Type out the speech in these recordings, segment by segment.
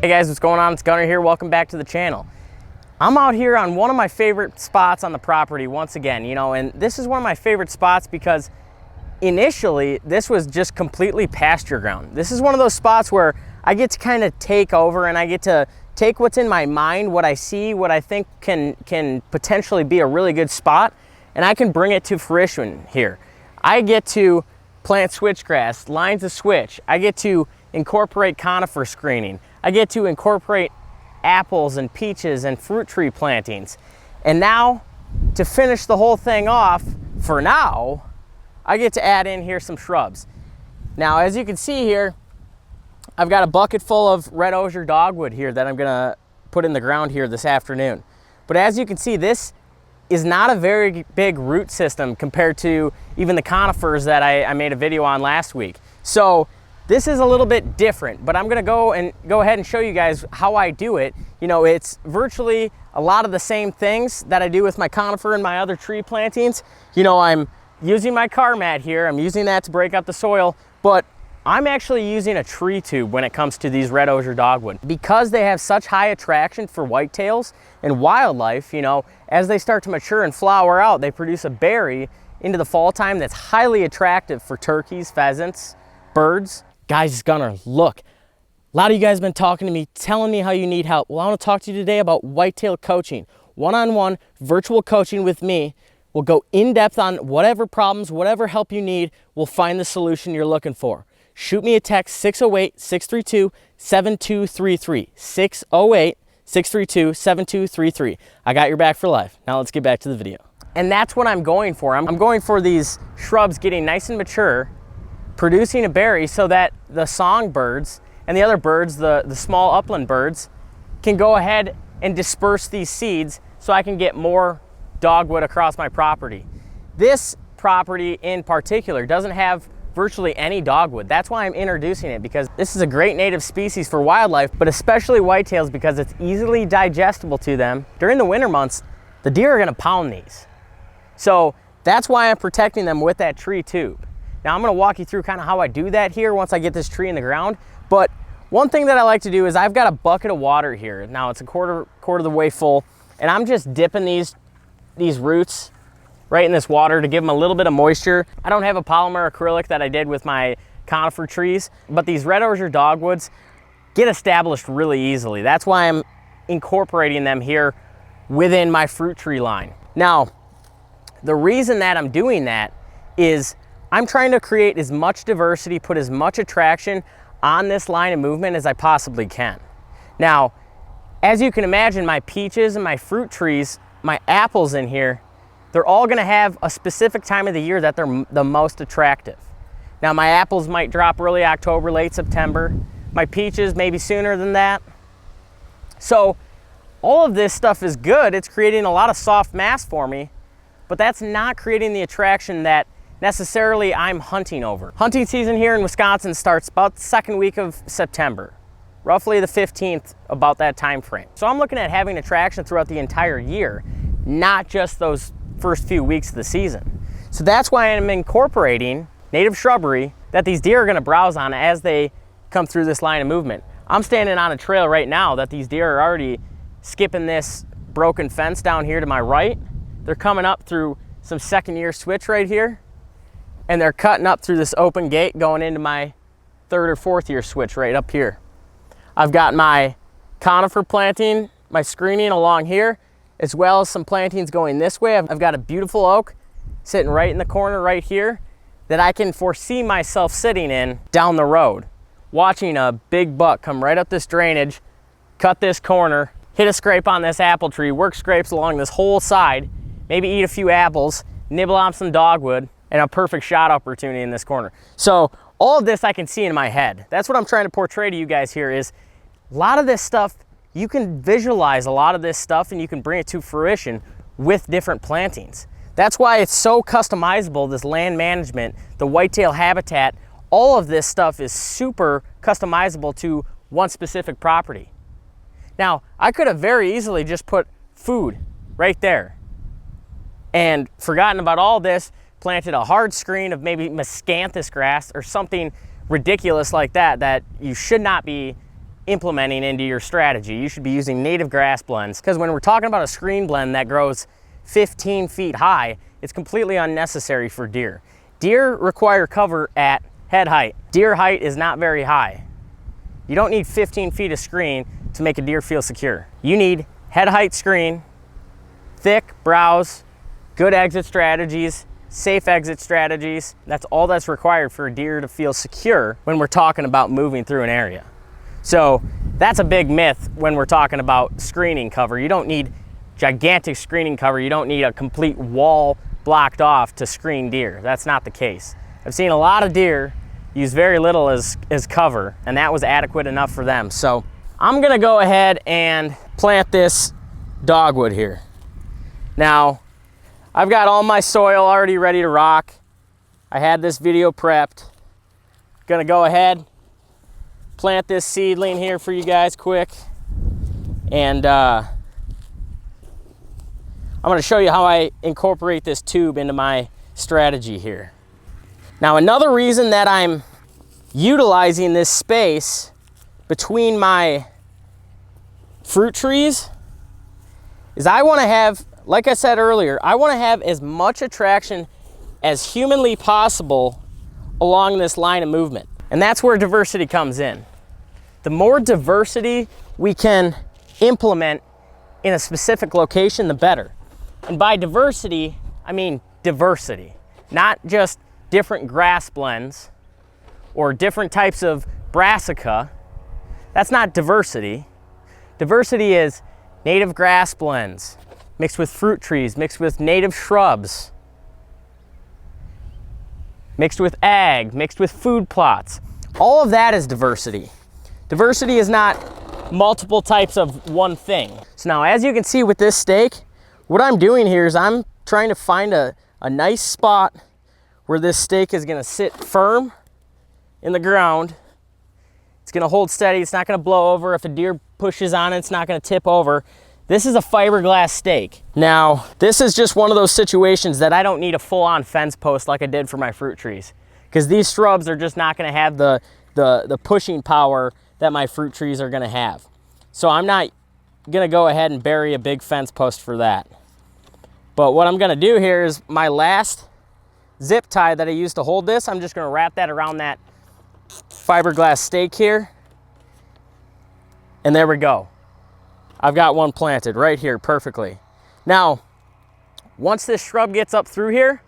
Hey guys, what's going on? It's Gunnar here. Welcome back to the channel. I'm out here on one of my favorite spots on the property once again, and this is one of my favorite spots because initially this was just completely pasture ground. This is one of those spots where I get to kind of take over and I get to take what's in my mind, what I see, what I think can potentially be a really good spot, and I can bring it to fruition here. I get to plant switchgrass, lines of switch. I get to incorporate conifer screening. I get to incorporate apples and peaches and fruit tree plantings. And now, to finish the whole thing off, for now, I get to add in here some shrubs. Now, as you can see here, I've got a bucket full of red osier dogwood here that I'm gonna put in the ground here this afternoon. But as you can see, this is not a very big root system compared to even the conifers that I made a video on last week. So this is a little bit different, but I'm gonna go ahead and show you guys how I do it. It's virtually a lot of the same things that I do with my conifer and my other tree plantings. I'm using my car mat here. I'm using that to break up the soil, but I'm actually using a tree tube when it comes to these red osier dogwood. Because they have such high attraction for whitetails and wildlife, as they start to mature and flower out, they produce a berry into the fall time that's highly attractive for turkeys, pheasants, birds. Guys, it's Gunnar. Look, a lot of you guys have been talking to me, telling me how you need help. Well, I want to talk to you today about whitetail coaching. One-on-one virtual coaching with me. We'll go in depth on whatever problems, whatever help you need. We'll find the solution you're looking for. Shoot me a text, 608-632-7233. 608-632-7233. I got your back for life. Now let's get back to the video. And that's what I'm going for. I'm going for these shrubs getting nice and mature, producing a berry so that the songbirds and the other birds, the small upland birds, can go ahead and disperse these seeds so I can get more dogwood across my property. This property in particular doesn't have virtually any dogwood. That's why I'm introducing it, because this is a great native species for wildlife, but especially whitetails, because it's easily digestible to them. During the winter months, the deer are gonna pound these. So that's why I'm protecting them with that tree tube. Now I'm gonna walk you through kind of how I do that here once I get this tree in the ground. But one thing that I like to do is I've got a bucket of water here. Now it's a quarter of the way full, and I'm just dipping these roots right in this water to give them a little bit of moisture. I don't have a polymer acrylic that I did with my conifer trees, but these red osier dogwoods get established really easily. That's why I'm incorporating them here within my fruit tree line. Now, the reason that I'm doing that is I'm trying to create as much diversity, put as much attraction on this line of movement as I possibly can. Now, as you can imagine, my peaches and my fruit trees, my apples in here, they're all gonna have a specific time of the year that they're the most attractive. Now, my apples might drop early October, late September. My peaches maybe sooner than that. So all of this stuff is good. It's creating a lot of soft mass for me, but that's not creating the attraction that necessarily I'm hunting over. Hunting season here in Wisconsin starts about the second week of September, roughly the 15th, about that time frame. So I'm looking at having attraction throughout the entire year, not just those first few weeks of the season. So that's why I'm incorporating native shrubbery that these deer are gonna browse on as they come through this line of movement. I'm standing on a trail right now that these deer are already skipping this broken fence down here to my right. They're coming up through some second year switch right here, and they're cutting up through this open gate going into my third or fourth year switch right up here. I've got my conifer planting, my screening along here, as well as some plantings going this way. I've got a beautiful oak sitting right in the corner right here that I can foresee myself sitting in down the road, watching a big buck come right up this drainage, cut this corner, hit a scrape on this apple tree, work scrapes along this whole side, maybe eat a few apples, nibble on some dogwood, and a perfect shot opportunity in this corner. So all of this I can see in my head. That's what I'm trying to portray to you guys here, is a lot of this stuff, you can visualize a lot of this stuff and you can bring it to fruition with different plantings. That's why it's so customizable, this land management, the whitetail habitat, all of this stuff is super customizable to one specific property. Now, I could have very easily just put food right there and forgotten about all this, planted a hard screen of maybe miscanthus grass or something ridiculous like that, that you should not be implementing into your strategy. You should be using native grass blends, because when we're talking about a screen blend that grows 15 feet high, it's completely unnecessary for deer. Deer require cover at head height. Deer height is not very high. You don't need 15 feet of screen to make a deer feel secure. You need head height screen, thick browse, good exit strategies, safe exit strategies. That's all that's required for a deer to feel secure when we're talking about moving through an area. So that's a big myth when we're talking about screening cover. You don't need gigantic screening cover. You don't need a complete wall blocked off to screen deer. That's not the case. I've seen a lot of deer use very little as cover, and that was adequate enough for them. So I'm gonna go ahead and plant this dogwood here. Now, I've got all my soil already ready to rock. I had this video prepped. Gonna go ahead, plant this seedling here for you guys quick. And I'm gonna show you how I incorporate this tube into my strategy here. Now, another reason that I'm utilizing this space between my fruit trees is I wanna have, like I said earlier, I wanna have as much attraction as humanly possible along this line of movement. And that's where diversity comes in. The more diversity we can implement in a specific location, the better. And by diversity, I mean diversity, not just different grass blends or different types of brassica. That's not diversity. Diversity is native grass blends mixed with fruit trees, mixed with native shrubs, mixed with ag, mixed with food plots. All of that is diversity. Diversity is not multiple types of one thing. So now, as you can see with this stake, what I'm doing here is I'm trying to find a nice spot where this stake is gonna sit firm in the ground. It's gonna hold steady, it's not gonna blow over. If a deer pushes on it, it's not gonna tip over. This is a fiberglass stake. Now, this is just one of those situations that I don't need a full-on fence post like I did for my fruit trees, because these shrubs are just not gonna have the pushing power that my fruit trees are gonna have. So I'm not gonna go ahead and bury a big fence post for that. But what I'm gonna do here is my last zip tie that I used to hold this, I'm just gonna wrap that around that fiberglass stake here. And there we go. I've got one planted right here perfectly. Now, once this shrub gets up through here,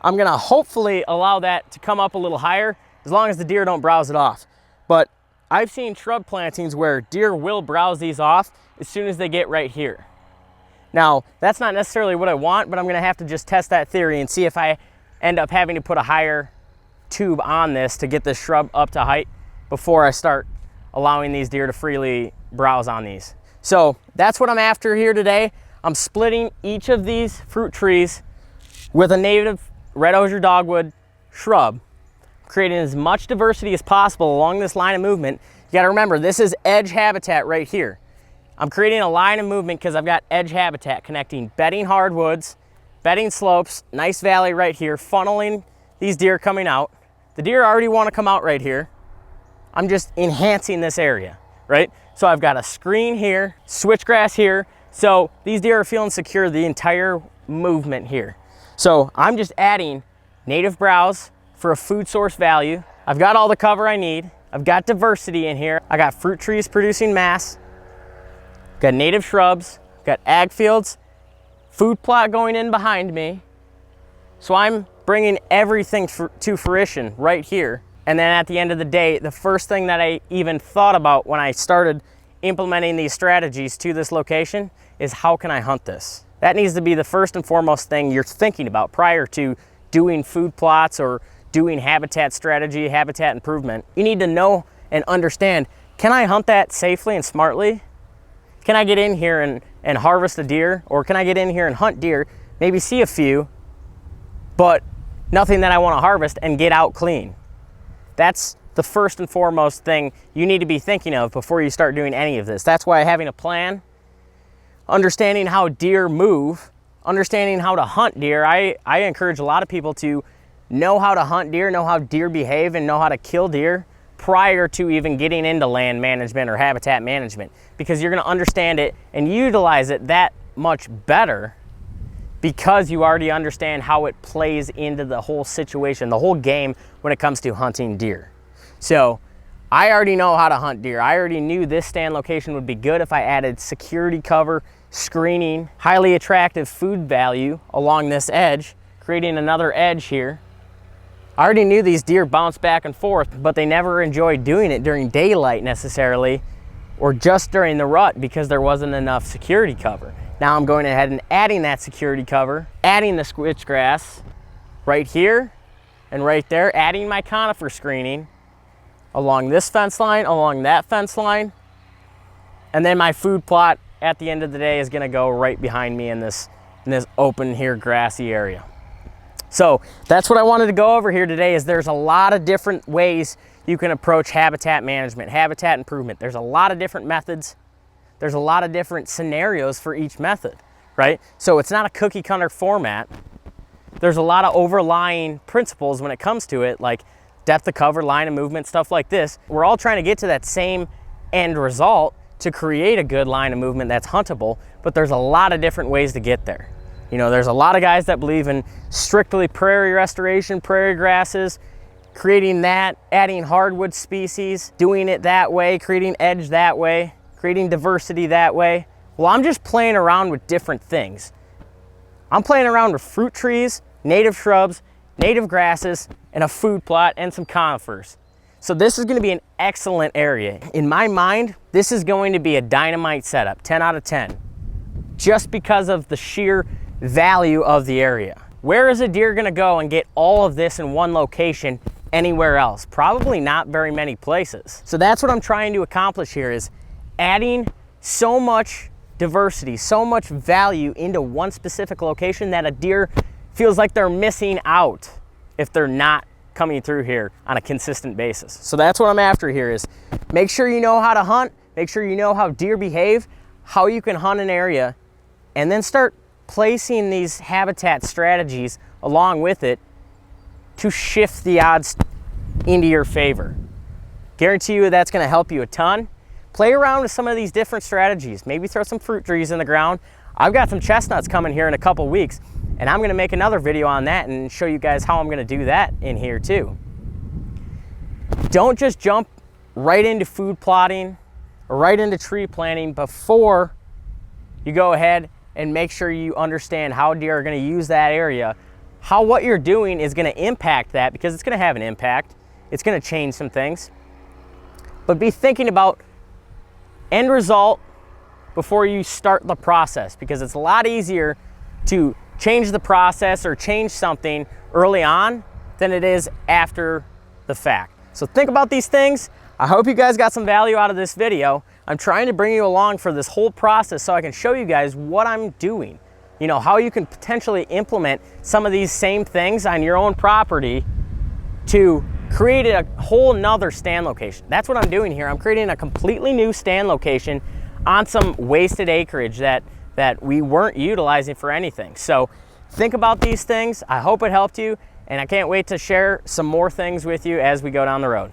I'm gonna hopefully allow that to come up a little higher as long as the deer don't browse it off. But I've seen shrub plantings where deer will browse these off as soon as they get right here. Now, that's not necessarily what I want, but I'm gonna have to just test that theory and see if I end up having to put a higher tube on this to get this shrub up to height before I start allowing these deer to freely browse on these. So that's what I'm after here today. I'm splitting each of these fruit trees with a native red osier dogwood shrub, creating as much diversity as possible along this line of movement. You gotta remember, this is edge habitat right here. I'm creating a line of movement because I've got edge habitat connecting bedding hardwoods, bedding slopes, nice valley right here, funneling these deer coming out. The deer already wanna come out right here. I'm just enhancing this area, right? So I've got a screen here, switchgrass here. So these deer are feeling secure the entire movement here. So I'm just adding native browse for a food source value. I've got all the cover I need. I've got diversity in here. I got fruit trees producing mass. Got native shrubs, got ag fields, food plot going in behind me. So I'm bringing everything to fruition right here. And then at the end of the day, the first thing that I even thought about when I started implementing these strategies to this location is how can I hunt this? That needs to be the first and foremost thing you're thinking about prior to doing food plots or doing habitat strategy, habitat improvement. You need to know and understand, can I hunt that safely and smartly? Can I get in here and harvest a deer? Or can I get in here and hunt deer, maybe see a few, but nothing that I want to harvest and get out clean? That's the first and foremost thing you need to be thinking of before you start doing any of this. That's why having a plan, understanding how deer move, understanding how to hunt deer. I encourage a lot of people to know how to hunt deer, know how deer behave, and know how to kill deer prior to even getting into land management or habitat management, because you're going to understand it and utilize it that much better because you already understand how it plays into the whole situation, the whole game when it comes to hunting deer. So I already know how to hunt deer. I already knew this stand location would be good if I added security cover, screening, highly attractive food value along this edge, creating another edge here. I already knew these deer bounce back and forth, but they never enjoyed doing it during daylight necessarily, or just during the rut because there wasn't enough security cover. Now I'm going ahead and adding that security cover, adding the switchgrass right here and right there, adding my conifer screening along this fence line, along that fence line, and then my food plot at the end of the day is gonna go right behind me in this open here grassy area. So that's what I wanted to go over here today. Is there's a lot of different ways you can approach habitat management, habitat improvement. There's a lot of different methods. There's a lot of different scenarios for each method, right? So it's not a cookie cutter format. There's a lot of overlying principles when it comes to it, like depth of cover, line of movement, stuff like this. We're all trying to get to that same end result to create a good line of movement that's huntable, but there's a lot of different ways to get there. You know, there's a lot of guys that believe in strictly prairie restoration, prairie grasses, creating that, adding hardwood species, doing it that way, creating edge that way, creating diversity that way. Well, I'm just playing around with different things. I'm playing around with fruit trees, native shrubs, native grasses, and a food plot and some conifers. So this is going to be an excellent area. In my mind, this is going to be a dynamite setup, 10 out of 10, just because of the sheer value of the area. Where is a deer gonna go and get all of this in one location anywhere else? Probably not very many places. So that's what I'm trying to accomplish here, is adding so much diversity, so much value into one specific location that a deer feels like they're missing out if they're not coming through here on a consistent basis. So that's what I'm after here, is make sure you know how to hunt, make sure you know how deer behave, how you can hunt an area, and then start placing these habitat strategies along with it to shift the odds into your favor. Guarantee you that's going to help you a ton. Play around with some of these different strategies. Maybe throw some fruit trees in the ground. I've got some chestnuts coming here in a couple weeks, and I'm going to make another video on that and show you guys how I'm going to do that in here too. Don't just jump right into food plotting or right into tree planting before you go ahead and make sure you understand how deer are going to use that area, how what you're doing is going to impact that, because it's going to have an impact. It's going to change some things. But be thinking about end result before you start the process, because it's a lot easier to change the process or change something early on than it is after the fact. So think about these things. I hope you guys got some value out of this video. I'm trying to bring you along for this whole process so I can show you guys what I'm doing. You know, how you can potentially implement some of these same things on your own property to create a whole nother stand location. That's what I'm doing here. I'm creating a completely new stand location on some wasted acreage that we weren't utilizing for anything. So think about these things. I hope it helped you, and I can't wait to share some more things with you as we go down the road.